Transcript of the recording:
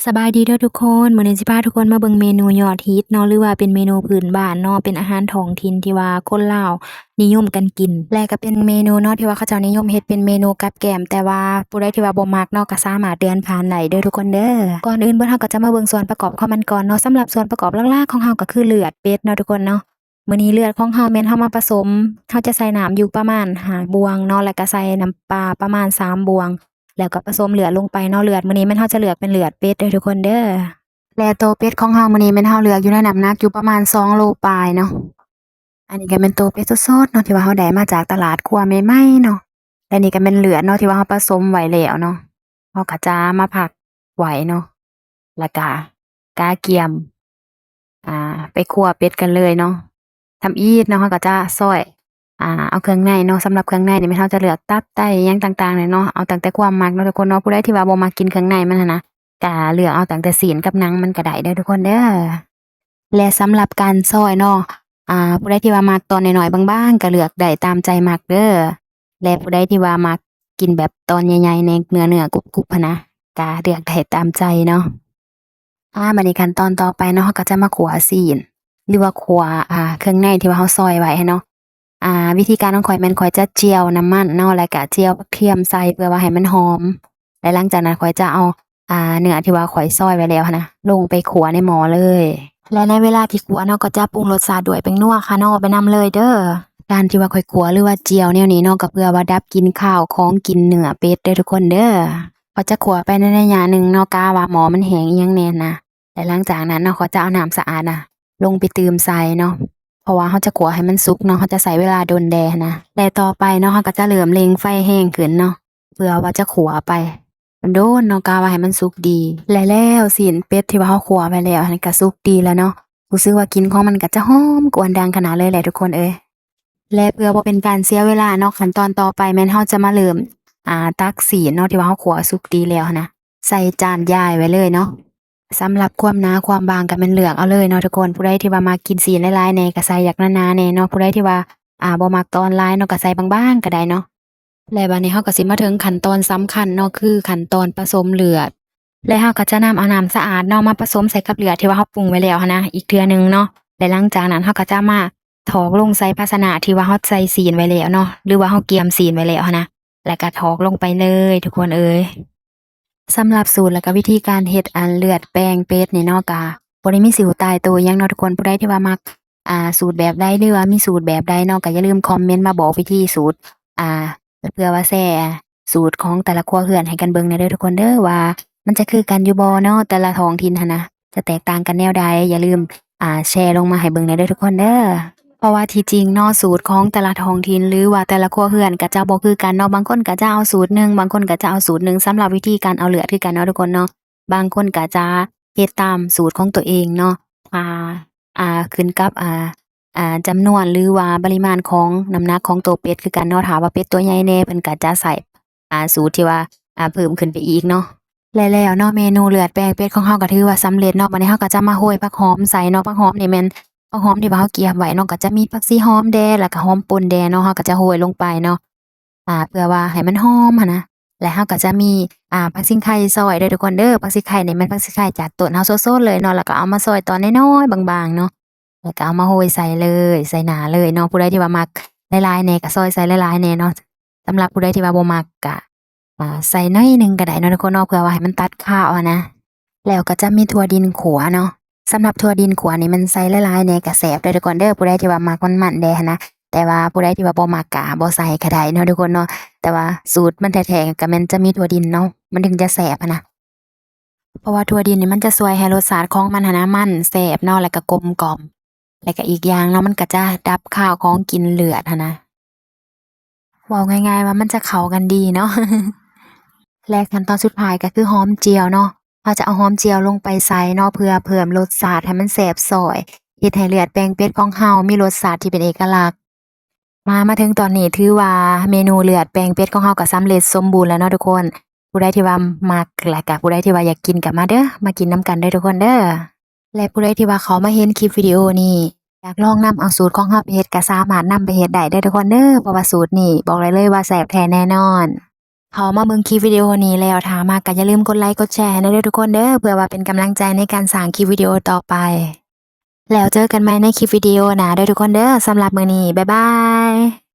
สบายดีเด้อทุกคนมื้อนี้สิพาทุกคนมาเบิ่งเมนูยอดฮิตเนาะหรือว่าเป็นเมนูพื้นบ้านเนาะเป็นอาหารท้องถิ่นที่ว่าคนลาวนิยมกันกินและก็เป็นเมนูเนาะที่ว่าเขาเจ้านิยมเฮ็ดเป็นเมนูกับแกล้มแต่ว่าผู้ใดที่ว่าบ่มักเนาะก็สามารถเลื่อนผ่านได้เด้อทุกคนเด้อก่อนอื่นเบิ่งเราก็จะมาเบิ่งส่วนประกอบของมันก่อนเนาะสำหรับส่วนประกอบหลักๆของเราก็คือเลือดเป็ดเนาะทุกคนเนาะมื้อนี้เลือดของเราแม่นเรามาผสมเราจะใส่น้ำอยู่ประมาณ5บวงเนาะแล้วก็ใส่น้ำปลาประมาณ3บวงแล้วก็ผสมเลือดลงไปเนาะเลือดมื้อนี้แม่นเราจะเลือกเป็นเลือดเป็ดเด้อทุกคนเด้อ และโตวเป็ดของเฮามื้อนี้แม่นเฮาเลือกอยู่ในน้ำหนักอยู่ประมาณ2โลปลายเนาะอันนี้ก็เป็นโตวเป็ดสดๆเนาะที่ว่าเฮาได้มาจากตลาดคั่วใหม่ๆเนาะและนี่ก็เป็นเลือดเนาะที่ว่าเฮาผสมไว้แล้วเนาะเฮาก็จะมาพักไว้เนาะแล้วก็กาเกียมไปคั่วเป็ดกันเลยเนาะทำอีกเนาะเฮาก็จะซอยเอาเครื่องในเนาะสำหรับเครื่องในนี่แม่นเฮาจะเลือกตับไตอิหยังต่างๆเนี่ยเนาะเอาตั้งแต่ความมักเนาะทุกคนเนาะผู้ใดที่ว่าบ่มักกินเครื่องในมันหั้นนะก็เลือกเอาตั้งแต่ศีลกับหนังมันก็ได้เด้อทุกคนเด้อ และสำหรับการซอยเนาะผู้ใดที่ว่ามักตอนน้อยๆบางๆก็เลือกได้ตามใจมักเด้อและผู้ใดที่ว่ามักกินแบบตอนใหญ่ๆในเนื้อกรุบๆหั้นนะก็เลือกได้ตามใจเนาะบัดนี้ขั้นตอนต่อไปเนาะเราก็จะมาคั่วซีนหรือว่าคั่วเครื่องในที่ว่าเราซอยไว้หั้นเนาะวิธีการของข้อยแม่นข้อยจะเจียวน้ำมันเนาะแล้วก็เจียวกระเทียมใส่เพื่อว่าให้มันหอมและหลังจากนั้นข้อยจะเอาเนื้อที่ว่าข้อยซอยไว้แล้วหั้นนะลงไปคั่วในหม้อเลยและในเวลาที่คั่วเนาะก็จะปรุงรสชาติด้วยแป้งนัวค่ะเนาะไปนำเลยเด้อการที่ว่าข้อยคั่วหรือว่าเจียวแนวนี้เนาะก็เพื่อว่าดับกลิ่นคาวของกลิ่นเนื้อเป็ดเด้อทุกคนเด้อก็จะคั่วไปในระยะหนึ่งเนาะกะว่าหม้อมันแห้งอิหยังแน่นะและหลังจากนั้นเนาะก็จะเอาน้ำสะอาดน่ะลงไปเติมใส่เนาะเพราะว่าเราจะคั่วให้มันสุกเนาะเราจะใช้เวลาโดนแดนะและต่อไปเนาะเราก็จะเริ่มเร่งไฟแห้งขึ้นเนาะเพื่อว่าจะคั่วไปโดนเนาะกะว่าให้มันสุกดีและแล้วซีนเป็ดที่ว่าเราคั่วไว้แล้วอันนี้ก็สุกดีแล้วเนาะรู้สึกว่ากลิ่นของมันก็จะหอมกวนดังขนาดเลยแหละทุกคนเอ้ยและเพื่อบ่เป็นการเสียเวลาเนาะขั้นตอนต่อไปแม่นเราจะมาเริ่มตักซีนเนาะที่ว่าเราคั่วสุกดีแล้วหั้นนะใส่จานย้ายไว้เลยเนาะ สำหรับความหนาความบางก็แม่นเลือกเอาเลยเนาะทุกคนผู้ใดที่ว่ามักกินสีหลายๆแหน่ก็ใส่อยากหนาๆแหน่เนาะผู้ใดที่ว่าบ่มักตอนหลายเนาะก็ใส่บางๆก็ได้เนาะและบัดนี้เราก็สิมาถึงขั้นตอนสำคัญเนาะคือขั้นตอนผสมเลือดและเราก็จะนำเอาน้ำสะอาดเนาะมาผสมใส่กับเลือดที่ว่าเราปรุงไว้แล้วหั้นนะอีกเทื่อหนึ่งเนาะและหลังจากนั้นเราก็จะมาถอกลงใส่ภาชนะที่ว่าเราใส่ซีนไว้แล้วเนาะหรือว่าเราเกียมซีนไว้แล้วหั้นนะแล้วก็ถอกลงไปเลยทุกคนเอ้ย สำหรับสูตรและก็วิธีการเฮ็ดเลือดแปลงเป็ดนี่เนาะก็บ่ได้มีสิวตายตัวหยังเนาะทุกคนผู้ใดที่ว่ามักสูตรแบบใดหรือว่ามีสูตรแบบใดเนาะก็อย่าลืมคอมเมนต์มาบอกวิธีสูตรอ่าเพื่อว่าแชร์สูตรของแต่ละครัวเรือนให้กันเบิ่งแหน่เด้อทุกคนเด้อว่ามันจะคือกันอยู่บ่เนาะแต่ละท้องถิ่นหั้นนะจะแตกต่างกันแนวใดอย่าลืมแชร์ลงมาให้เบิ่งแหน่เด้อทุกคนเด้อ เพราะว่าที่จริงเนาะสูตรของแต่ละท้องถิ่นหรือว่าแต่ละครัวเรือนก็จะบ่คือกันเนาะบางคนก็จะเอาสูตรหนึ่งบางคนก็จะเอาสูตรหนึ่งสำหรับวิธีการเอาเลือดคือกันเนาะทุกคนเนาะบางคนก็จะเฮ็ดตามสูตรของตัวเองเนาะอ่าขึ้นกับจำนวนหรือว่าปริมาณของน้ำหนักของตัวเป็ดคือกันเนาะถ้าว่าเป็ดตัวใหญ่แน่เพิ่นก็จะใส่สูตรที่ว่าเพิ่มขึ้นไปอีกเนาะและแล้วเนาะเมนูเลือดแปลงเป็ดของเราก็ถือว่าสำเร็จเนาะบัดนี้เราก็จะมาโรยผักหอมใส่เนาะผักหอมนี่แม่น ผักหอมที่ว่าเราเกียมไว้เนาะก็จะมีผักชีหอมแดงแล้วก็หอมป่นแดงเนาะเราก็จะโรยลงไปเนาะเพื่อว่าให้มันหอมหั้นนะและเราก็จะมีผักสิงไข่ซอยเด้อทุกคนเด้อผักสิงไข่นี่แม่นผักสิงไข่จากต้นเราสดๆเลยเนาะแล้วก็เอามาซอยตอนน้อยๆบางๆเนาะแล้วก็เอามาโรยใส่เลยใส่หน้าเลยเนาะผู้ใดที่ว่ามักหลายๆแหน่ก็ซอยใส่หลายๆแหน่เนาะสำหรับผู้ใดที่ว่าบ่มักก็ใส่น้อยหนึ่งก็ได้เนาะทุกคนเนาะเพื่อว่าให้มันตัดคาวอะนะแล้วก็จะมีถั่วดินขัวเนาะ สำหรับถั่วดินขัวนี่มันใส่หลายๆแหน่ก็แซ่บเด้อทุกคนเด้อผู้ใดที่ว่ามักมันๆแดหั้นนะแต่ว่าผู้ใดที่ว่าบ่มักก็บ่ใส่ก็ได้เนาะทุกคนเนาะแต่ว่าสูตรมันแท้ๆก็แม่นจะมีถั่วดินเนาะมันถึงจะแซ่บหั้นนะเพราะว่าถั่วดินนี่มันจะช่วยให้รสชาติของมันหั้นนะมันแซ่บเนาะแล้วก็กลมกล่อมแล้วก็อีกอย่างเนาะมันก็จะดับคาวของกลิ่นเลือดหั้นนะเว้าง่ายๆว่ามันจะเข้ากันดีเนาะ และขั้นตอนสุดท้ายก็คือหอมเจียวเนาะเราจะเอาหอมเจียวลงไปใส่เนาะเพื่อเพิ่มรสชาติให้มันแซ่บซ้อยเฮ็ดให้เลือดแปลงเป็ดของเรามีรสชาติที่เป็นเอกลักษณ์มาถึงตอนนี้ถือว่าเมนูเลือดแปลงเป็ดของเราก็สำเร็จสมบูรณ์แล้วเนาะทุกคนผู้ใดที่ว่ามักและก็ผู้ใดที่ว่าอยากกินก็มาเด้อมากินนำกันเด้อทุกคนเด้อและผู้ใดที่ว่าเขามาเห็นคลิปวิดีโอนี้อยากลองนำเอาสูตรของเราไปเฮ็ดก็สามารถนำไปเฮ็ดได้เด้อทุกคนเด้อเพราะว่าสูตรนี้บอกได้เลยว่าแซ่บแท้แน่นอน เขามาเบิ่งคลิปวิดีโอนี้แล้วถ้ามักก็อย่าลืมกดไลค์กดแชร์ให้หน่อยเด้อทุกคนเด้อเพื่อว่าเป็นกำลังใจในการสร้างคลิปวิดีโอต่อไปแล้วเจอกันใหม่ในคลิปวิดีโอหน้าเด้อทุกคนเด้อสำหรับมื้อนี้บ๊ายบาย